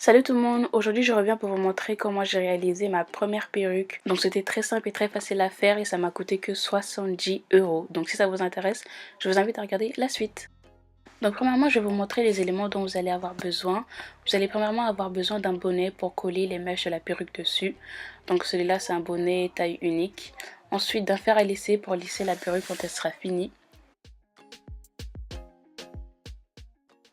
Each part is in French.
Salut tout le monde, aujourd'hui je reviens pour vous montrer comment j'ai réalisé ma première perruque. Donc c'était très simple et très facile à faire et ça m'a coûté que 70 €. Donc si ça vous intéresse, je vous invite à regarder la suite. Donc premièrement je vais vous montrer les éléments dont vous allez avoir besoin. Vous allez premièrement avoir besoin d'un bonnet pour coller les mèches de la perruque dessus. Donc celui-là c'est un bonnet taille unique. Ensuite d'un fer à lisser pour lisser la perruque quand elle sera finie.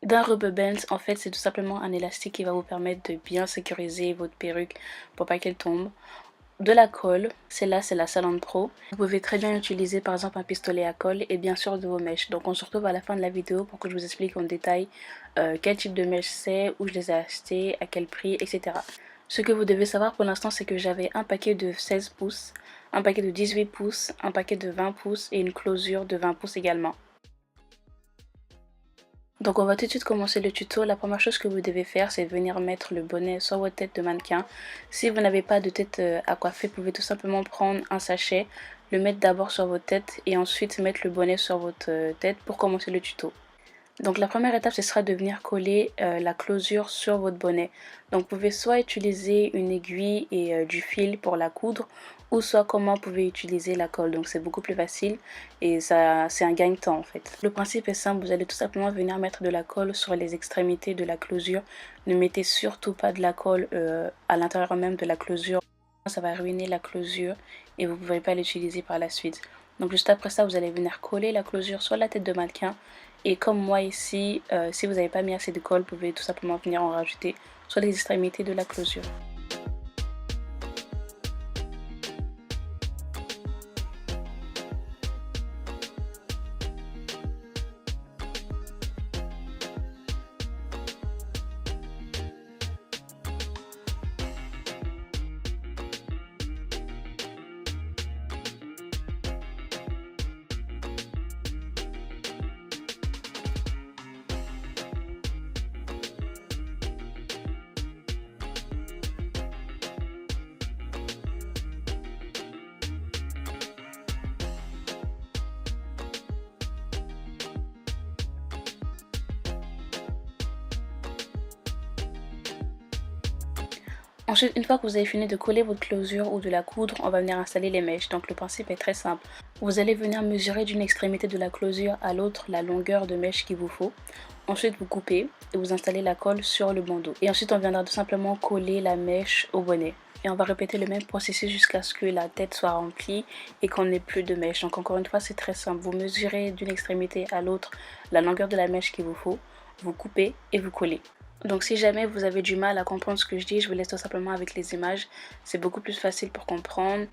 D'un rubber band, en fait, c'est tout simplement un élastique qui va vous permettre de bien sécuriser votre perruque pour pas qu'elle tombe. De la colle, celle-là c'est la Salon Pro. Vous pouvez très bien utiliser par exemple un pistolet à colle et bien sûr de vos mèches. Donc on se retrouve à la fin de la vidéo pour que je vous explique en détail quel type de mèche c'est, où je les ai achetées, à quel prix, etc. Ce que vous devez savoir pour l'instant c'est que j'avais un paquet de 16 pouces, un paquet de 18 pouces, un paquet de 20 pouces et une closure de 20 pouces également. Donc on va tout de suite commencer le tuto. La première chose que vous devez faire c'est venir mettre le bonnet sur votre tête de mannequin. Si vous n'avez pas de tête à coiffer, vous pouvez tout simplement prendre un sachet, le mettre d'abord sur votre tête et ensuite mettre le bonnet sur votre tête pour commencer le tuto. Donc la première étape ce sera de venir coller la closure sur votre bonnet. Donc vous pouvez soit utiliser une aiguille et du fil pour la coudre ou soit comment vous pouvez utiliser la colle. Donc c'est beaucoup plus facile et ça c'est un gain-temps en fait. Le principe est simple, vous allez tout simplement venir mettre de la colle sur les extrémités de la closure. Ne mettez surtout pas de la colle à l'intérieur même de la closure. Ça va ruiner la closure et vous ne pourrez pas l'utiliser par la suite. Donc juste après ça vous allez venir coller la closure sur la tête de mannequin. Et comme moi ici, si vous n'avez pas mis assez de colle, vous pouvez tout simplement venir en rajouter sur les extrémités de la closure. Ensuite, une fois que vous avez fini de coller votre closure ou de la coudre, on va venir installer les mèches. Donc le principe est très simple. Vous allez venir mesurer d'une extrémité de la closure à l'autre la longueur de mèche qu'il vous faut. Ensuite, vous coupez et vous installez la colle sur le bandeau. Et ensuite, on viendra tout simplement coller la mèche au bonnet. Et on va répéter le même processus jusqu'à ce que la tête soit remplie et qu'on n'ait plus de mèche. Donc encore une fois, c'est très simple. Vous mesurez d'une extrémité à l'autre la longueur de la mèche qu'il vous faut. Vous coupez et vous collez. Donc si jamais vous avez du mal à comprendre ce que je dis, je vous laisse tout simplement avec les images. C'est beaucoup plus facile pour comprendre.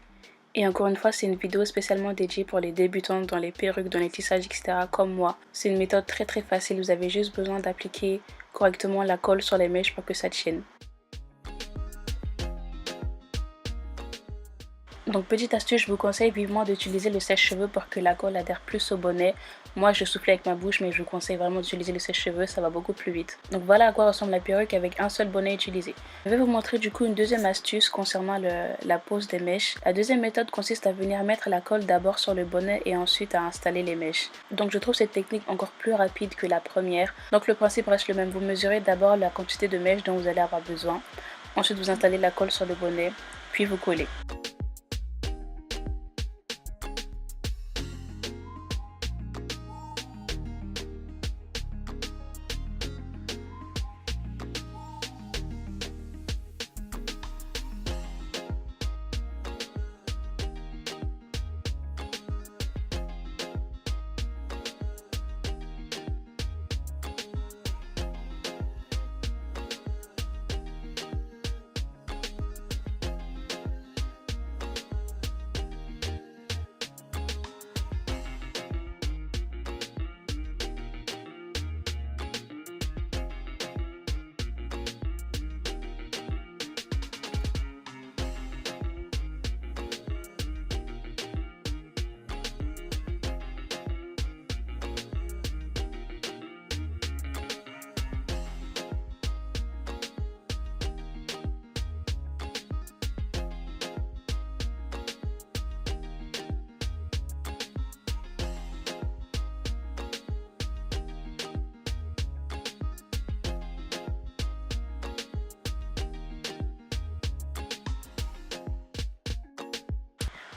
Et encore une fois, c'est une vidéo spécialement dédiée pour les débutants dans les perruques, dans les tissages, etc. comme moi. C'est une méthode très très facile. Vous avez juste besoin d'appliquer correctement la colle sur les mèches pour que ça tienne. Donc petite astuce, je vous conseille vivement d'utiliser le sèche-cheveux pour que la colle adhère plus au bonnet. Moi je soufflais avec ma bouche mais je vous conseille vraiment d'utiliser le sèche-cheveux, ça va beaucoup plus vite. Donc voilà à quoi ressemble la perruque avec un seul bonnet utilisé. Je vais vous montrer du coup une deuxième astuce concernant la pose des mèches. La deuxième méthode consiste à venir mettre la colle d'abord sur le bonnet et ensuite à installer les mèches. Donc je trouve cette technique encore plus rapide que la première. Donc le principe reste le même, vous mesurez d'abord la quantité de mèches dont vous allez avoir besoin. Ensuite vous installez la colle sur le bonnet, puis vous collez.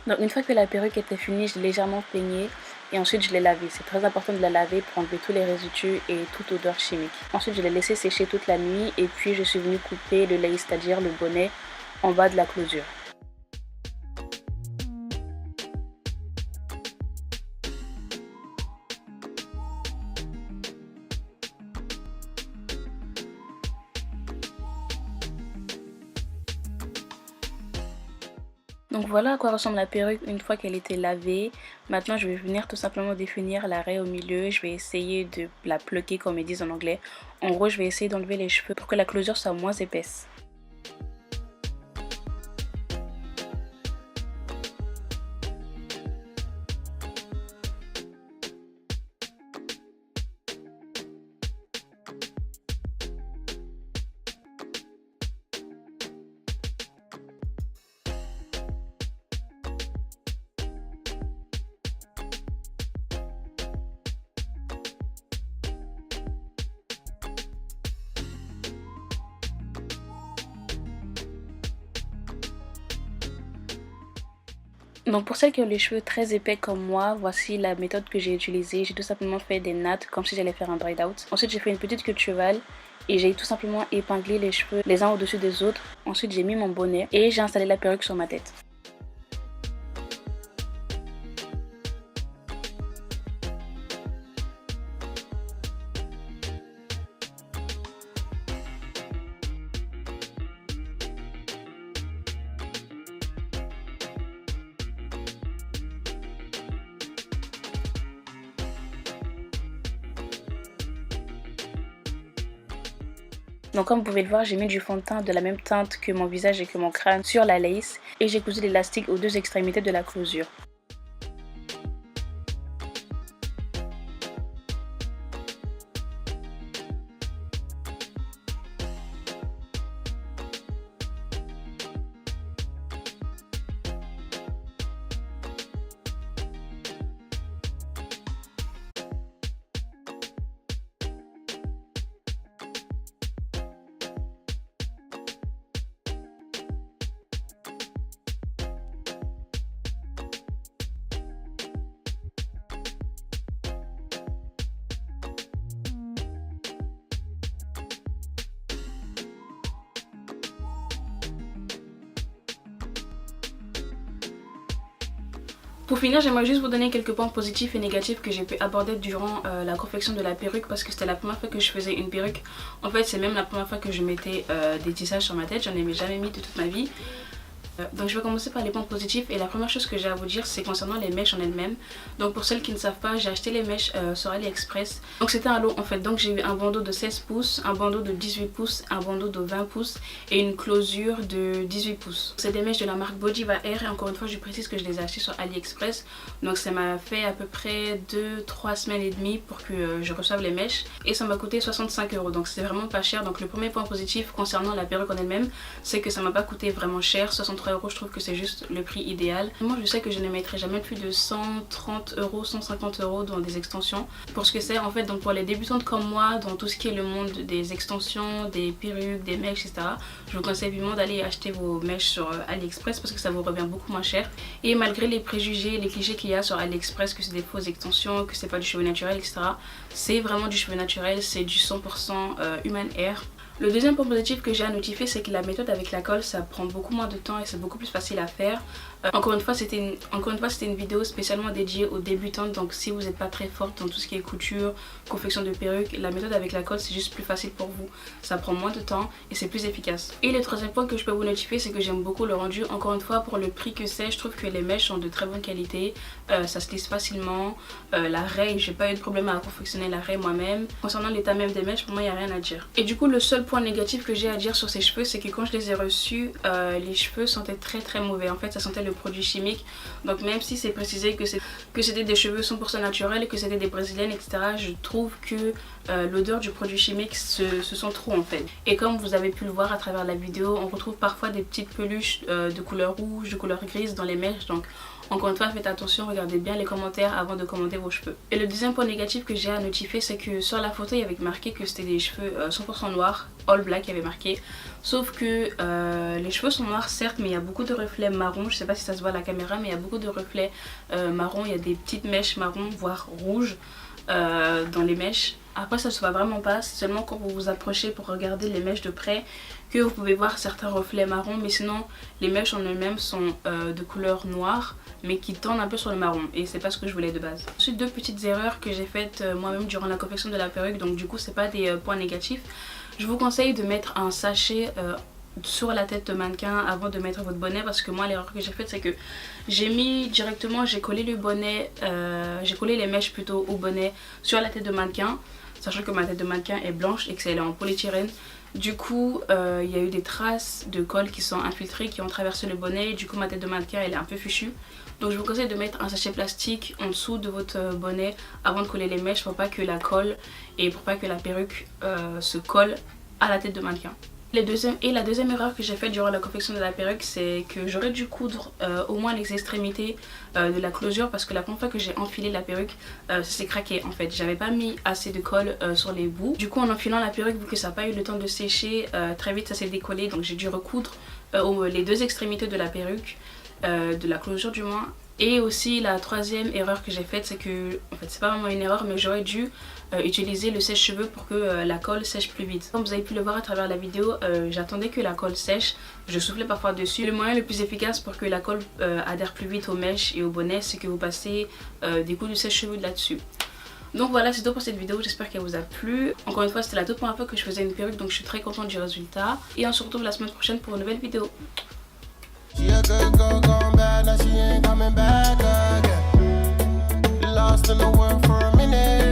Donc une fois que la perruque était finie, je l'ai légèrement peignée et ensuite je l'ai lavée. C'est très important de la laver pour enlever tous les résidus et toute odeur chimique. Ensuite je l'ai laissée sécher toute la nuit et puis je suis venue couper le lace, c'est-à-dire le bonnet, en bas de la closure. Donc voilà à quoi ressemble la perruque une fois qu'elle était lavée. Maintenant je vais venir tout simplement définir la raie au milieu. Je vais essayer de la plucker comme ils disent en anglais. En gros je vais essayer d'enlever les cheveux pour que la closure soit moins épaisse. Donc pour celles qui ont les cheveux très épais comme moi, voici la méthode que j'ai utilisée. J'ai tout simplement fait des nattes comme si j'allais faire un braid out. Ensuite j'ai fait une petite queue de cheval et j'ai tout simplement épinglé les cheveux les uns au-dessus des autres. Ensuite j'ai mis mon bonnet et j'ai installé la perruque sur ma tête. Donc comme vous pouvez le voir, j'ai mis du fond de teint de la même teinte que mon visage et que mon crâne sur la lace et j'ai cousu l'élastique aux deux extrémités de la closure. Pour finir, j'aimerais juste vous donner quelques points positifs et négatifs que j'ai pu aborder durant la confection de la perruque parce que c'était la première fois que je faisais une perruque. En fait, c'est même la première fois que je mettais des tissages sur ma tête, j'en ai jamais mis de toute ma vie. Donc je vais commencer par les points positifs et la première chose que j'ai à vous dire c'est concernant les mèches en elles-mêmes. Donc pour celles qui ne savent pas, j'ai acheté les mèches sur AliExpress. Donc c'était un lot en fait, donc j'ai eu un bandeau de 16 pouces, un bandeau de 18 pouces, un bandeau de 20 pouces et une closure de 18 pouces. C'est des mèches de la marque Bodiva Air et encore une fois je précise que je les ai achetées sur AliExpress. Donc ça m'a fait à peu près 2-3 semaines et demie pour que je reçoive les mèches et ça m'a coûté 65 €. Donc c'est vraiment pas cher. Donc le premier point positif concernant la perruque en elle-même c'est que ça m'a pas coûté vraiment cher, 63 €, je trouve que c'est juste le prix idéal. Moi je sais que je ne mettrai jamais plus de 130 €, 150 € dans des extensions. Pour ce que c'est en fait, donc pour les débutantes comme moi dans tout ce qui est le monde des extensions, des perruques, des mèches, etc. Je vous conseille vivement d'aller acheter vos mèches sur AliExpress parce que ça vous revient beaucoup moins cher. Et malgré les préjugés, les clichés qu'il y a sur AliExpress que c'est des fausses extensions, que c'est pas du cheveu naturel, etc. C'est vraiment du cheveu naturel, c'est du 100% human hair. Le deuxième point positif que j'ai à notifier c'est que la méthode avec la colle ça prend beaucoup moins de temps et c'est beaucoup plus facile à faire. Encore une fois c'était une vidéo spécialement dédiée aux débutantes, donc si vous n'êtes pas très forte dans tout ce qui est couture, confection de perruques, la méthode avec la colle c'est juste plus facile pour vous, ça prend moins de temps et c'est plus efficace. Et le troisième point que je peux vous notifier c'est que j'aime beaucoup le rendu. Encore une fois pour le prix que c'est, je trouve que les mèches sont de très bonne qualité, ça se lisse facilement, la raie, j'ai pas eu de problème à confectionner la raie moi-même. Concernant l'état même des mèches, pour moi il n'y a rien à dire. Et du coup le seul point négatif que j'ai à dire sur ces cheveux c'est que quand je les ai reçus, les cheveux sentaient très mauvais. En fait ça sentait le produit chimique, donc même si c'est précisé que c'était des cheveux 100% naturels et que c'était des brésiliennes, etc., je trouve que l'odeur du produit chimique se sent trop en fait. Et comme vous avez pu le voir à travers la vidéo, on retrouve parfois des petites peluches de couleur rouge, de couleur grise dans les mèches, donc Encore une fois, faites attention, regardez bien les commentaires avant de commenter vos cheveux. Et le deuxième point négatif que j'ai à notifier, c'est que sur la photo il y avait marqué que c'était des cheveux 100% noirs, all black il y avait marqué. Sauf que les cheveux sont noirs certes, mais il y a beaucoup de reflets marron. Je sais pas si ça se voit à la caméra, mais il y a beaucoup de reflets marron. Il y a des petites mèches marron voire rouges dans les mèches. Après ça se voit vraiment pas, c'est seulement quand vous vous approchez pour regarder les mèches de près que vous pouvez voir certains reflets marron, mais sinon les mèches en elles-mêmes sont de couleur noire mais qui tendent un peu sur le marron et c'est pas ce que je voulais de base. Ensuite, deux petites erreurs que j'ai faites moi-même durant la confection de la perruque, donc du coup c'est pas des points négatifs. Je vous conseille de mettre un sachet sur la tête de mannequin avant de mettre votre bonnet, parce que moi l'erreur que j'ai faite c'est que j'ai mis directement, j'ai collé le bonnet, j'ai collé les mèches plutôt au bonnet sur la tête de mannequin, sachant que ma tête de mannequin est blanche et que elle est en polyéthylène. Du coup il y a eu des traces de colle qui sont infiltrées, qui ont traversé le bonnet, et du coup ma tête de mannequin elle est un peu fichue. Donc je vous conseille de mettre un sachet plastique en dessous de votre bonnet avant de coller les mèches pour pas que la colle et pour pas que la perruque se colle à la tête de mannequin. La deuxième erreur que j'ai faite durant la confection de la perruque, c'est que j'aurais dû coudre au moins les extrémités de la closure, parce que la première fois que j'ai enfilé la perruque, ça s'est craqué en fait. J'avais pas mis assez de colle sur les bouts. Du coup en enfilant la perruque, vu que ça n'a pas eu le temps de sécher, très vite ça s'est décollé, donc j'ai dû recoudre les deux extrémités de la perruque, de la closure du moins. Et aussi la troisième erreur que j'ai faite, c'est que, en fait c'est pas vraiment une erreur, mais j'aurais dû utiliser le sèche-cheveux pour que la colle sèche plus vite. Comme vous avez pu le voir à travers la vidéo, j'attendais que la colle sèche, je soufflais parfois dessus. Le moyen le plus efficace pour que la colle adhère plus vite aux mèches et au bonnet, c'est que vous passez des coups de sèche-cheveux là-dessus. Donc voilà, c'est tout pour cette vidéo, j'espère qu'elle vous a plu. Encore une fois, c'était la toute première fois que je faisais une perruque, donc je suis très contente du résultat. Et on se retrouve la semaine prochaine pour une nouvelle vidéo. She a good girl gone bad, now she ain't coming back again. Lost in the world for a minute.